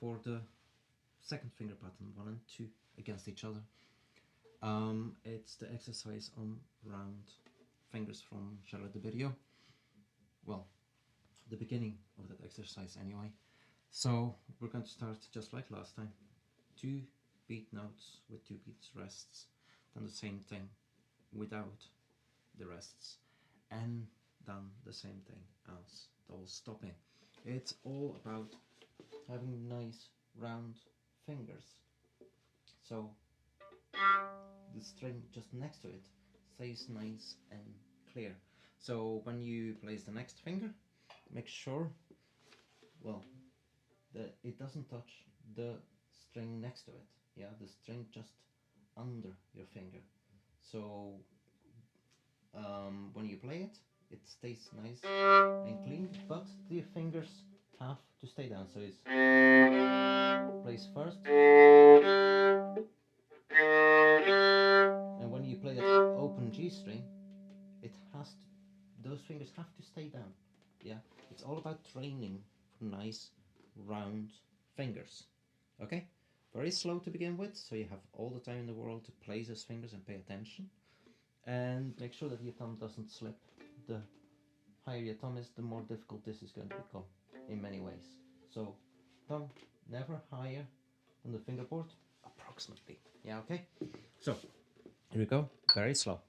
for the second finger pattern, 1 and 2 against each other. It's the exercise on round fingers from Charlotte the video. Well, the beginning of that exercise anyway. So we're going to start just like last time. 2 beat notes with 2 beats rests, then the same thing without the rests, and then the same thing as double stopping. It's all about having nice round fingers, so the string just next to it stays nice and clear. So when you place the next finger, make sure, well, that it doesn't touch the string next to it. Yeah, the string just under your finger. So when you play it, it stays nice and clean, but the fingers have to stay down. So it's place first, and when you play that open G string, it has to, those fingers have to stay down. Yeah, it's all about training for nice round fingers. Okay, very slow to begin with, so you have all the time in the world to place those fingers and pay attention, and make sure that your thumb doesn't slip. The higher your thumb is, the more difficult this is going to become in many ways. So thumb never higher than the fingerboard, approximately. Yeah, okay, so here we go, very slow.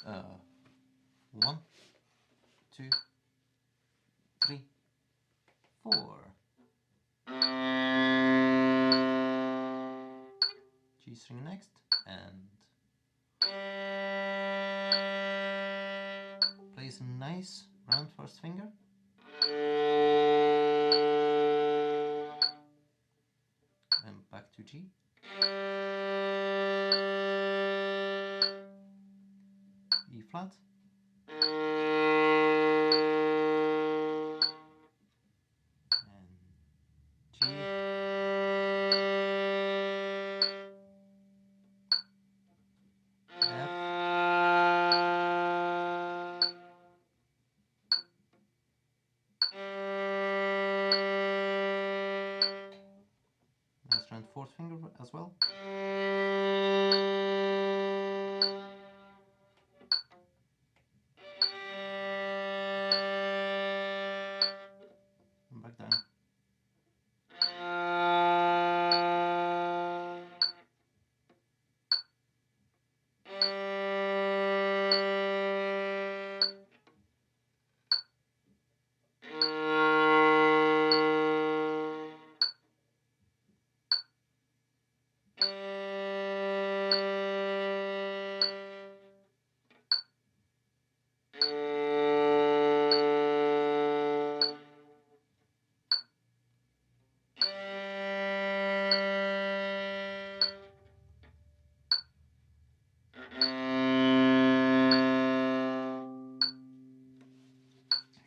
1, 2, 3, 4. G string next, and place a nice round first finger, and back to G, E flat, and G, F, nice round fourth finger as well, and back down.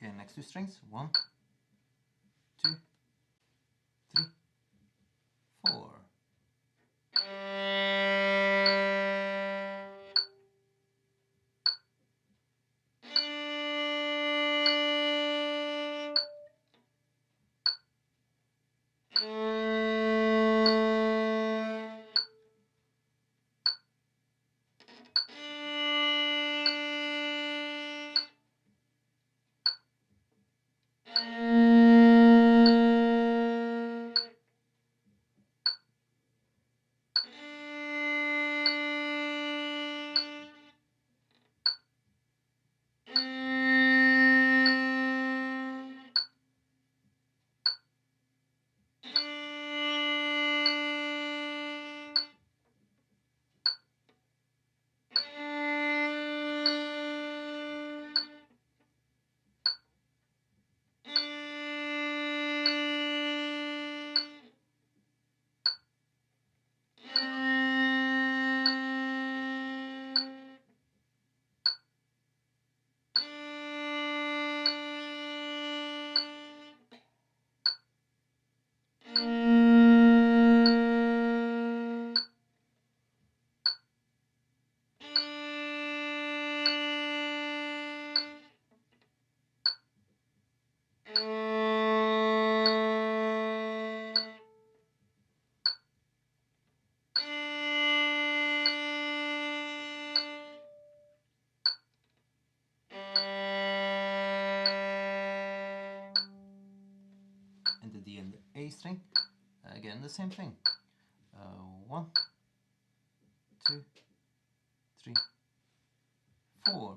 Okay, next 2 strings, 1, 2, 3, 4. same thing. 1, 2, 3, 4.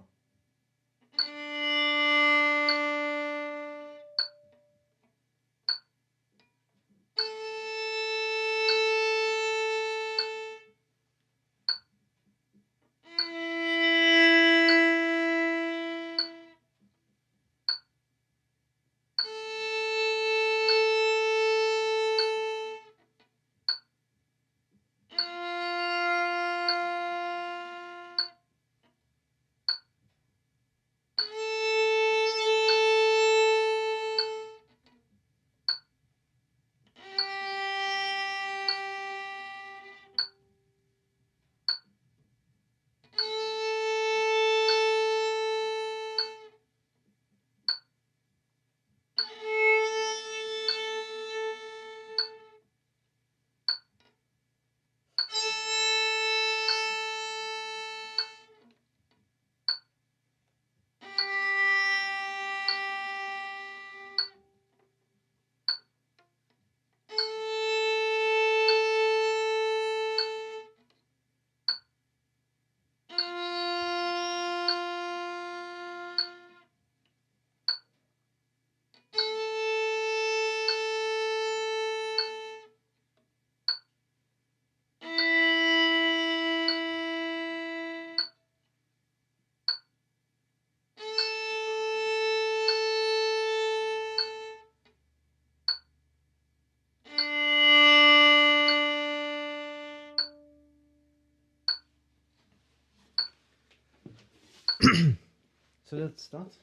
So that's that.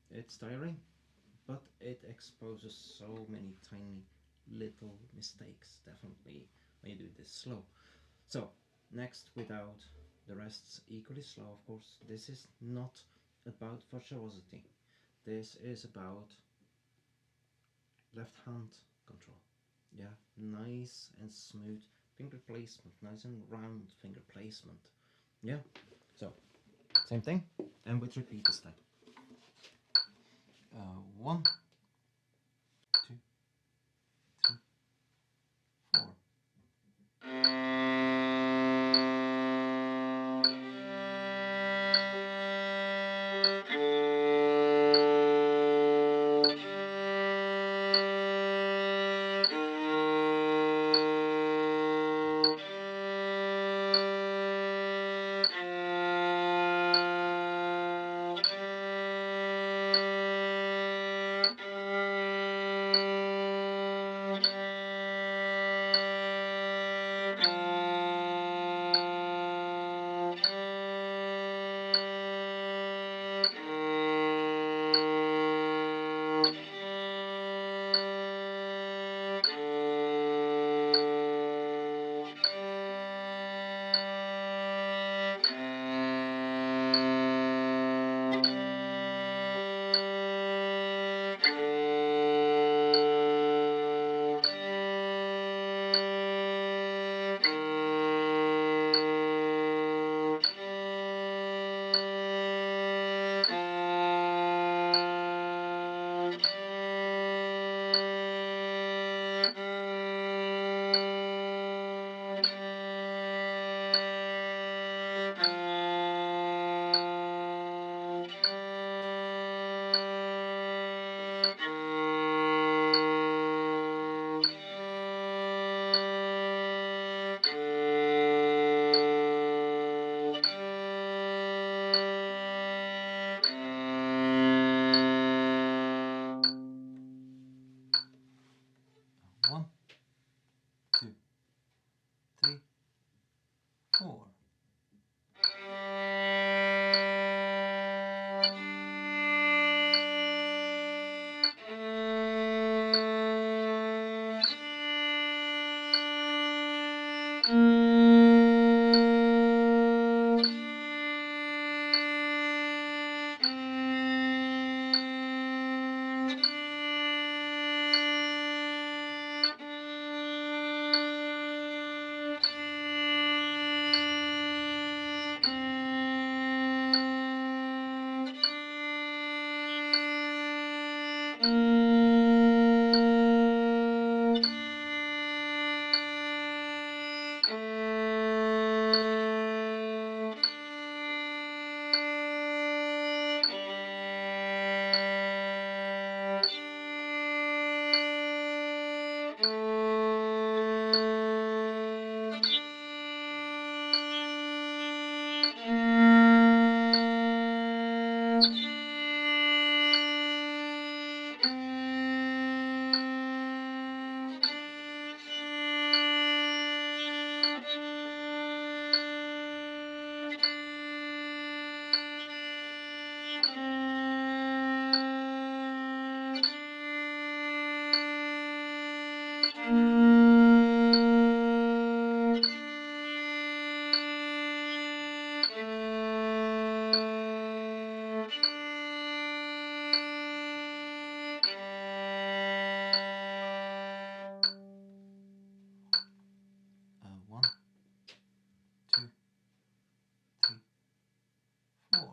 It's tiring, but it exposes so many tiny little mistakes, definitely, when you do this slow. So, next, without the rests equally slow, of course, this is not about virtuosity. This is about left hand control. Yeah, nice and smooth finger placement, nice and round finger placement. Yeah, so same thing, and with repeat this time. 1, 2, 3, 4. One, 2, 3, 4. 4.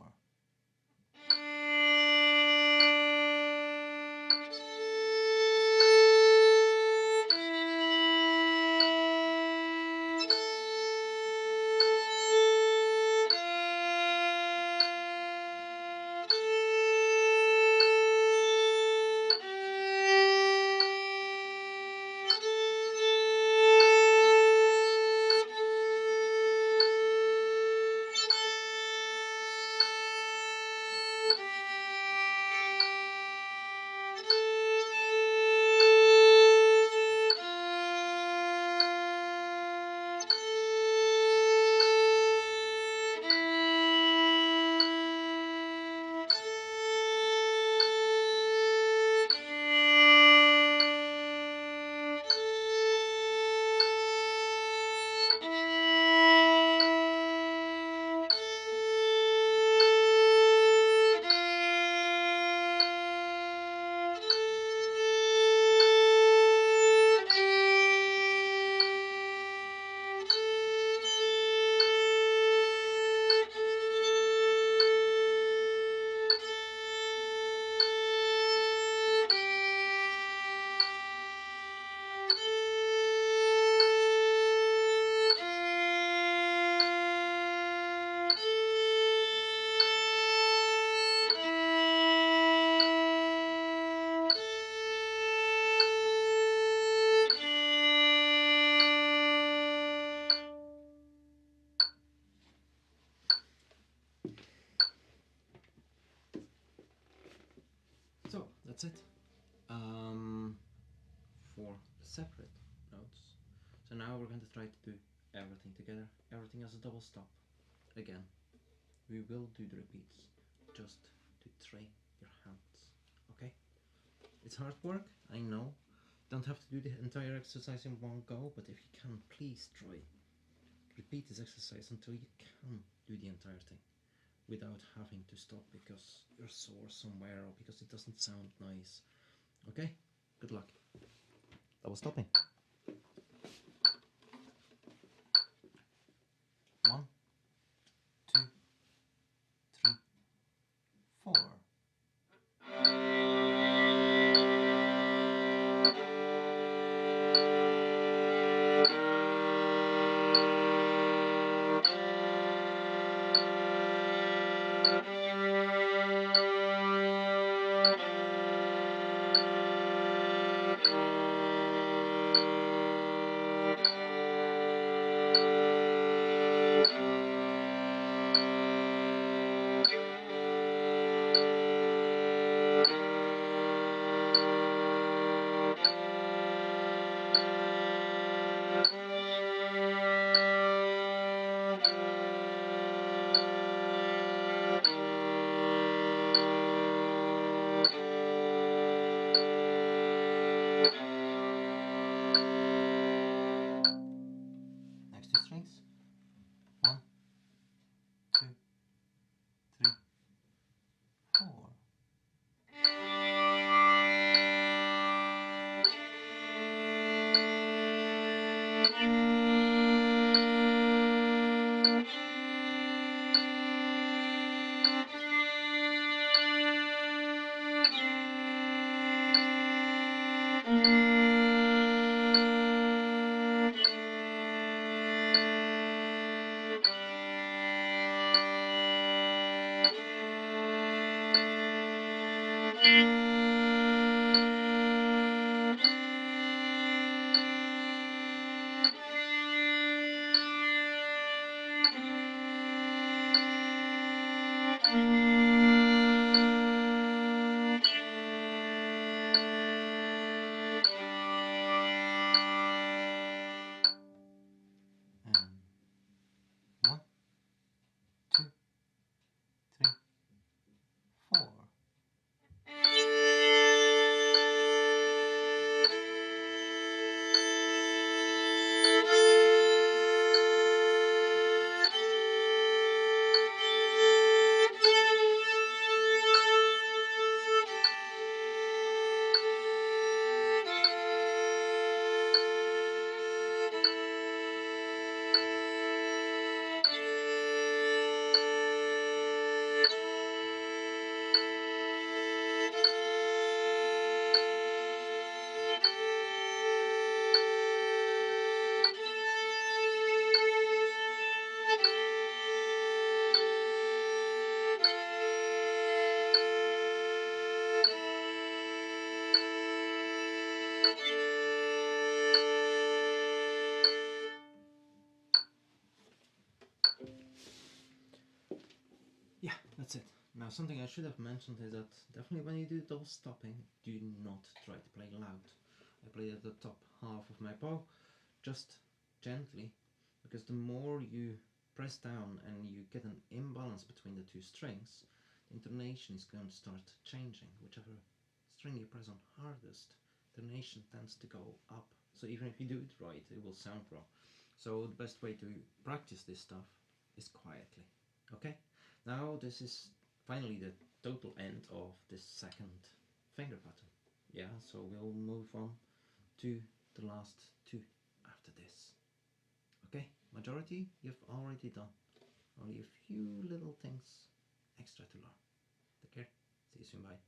So that's it for the separate notes. So now we're going to try to do everything together, everything as a double stop. Again, we will do the repeats just to train your hands, okay? It's hard work, I know. Don't have to do the entire exercise in one go, but if you can, please try. Repeat this exercise until you can do the entire thing without having to stop because you're sore somewhere or because it doesn't sound nice. Okay? Good luck. Double stopping. 1, 2, 3, 4. Next two strings. 1, 2, 3, 4. Yeah, that's it. Now, something I should have mentioned is that definitely when you do double stopping, do not try to play loud. I played at the top half of my bow, just gently, because the more you press down and you get an imbalance between the two strings, the intonation is going to start changing. Whichever string you press on hardest, the intonation tends to go up. So even if you do it right, it will sound wrong. So the best way to practice this stuff is quietly. Okay? Now this is finally the total end of this second finger pattern. Yeah, so we'll move on to the last two after this. Okay, majority you've already done. Only a few little things extra to learn. Take care. See you soon. Bye.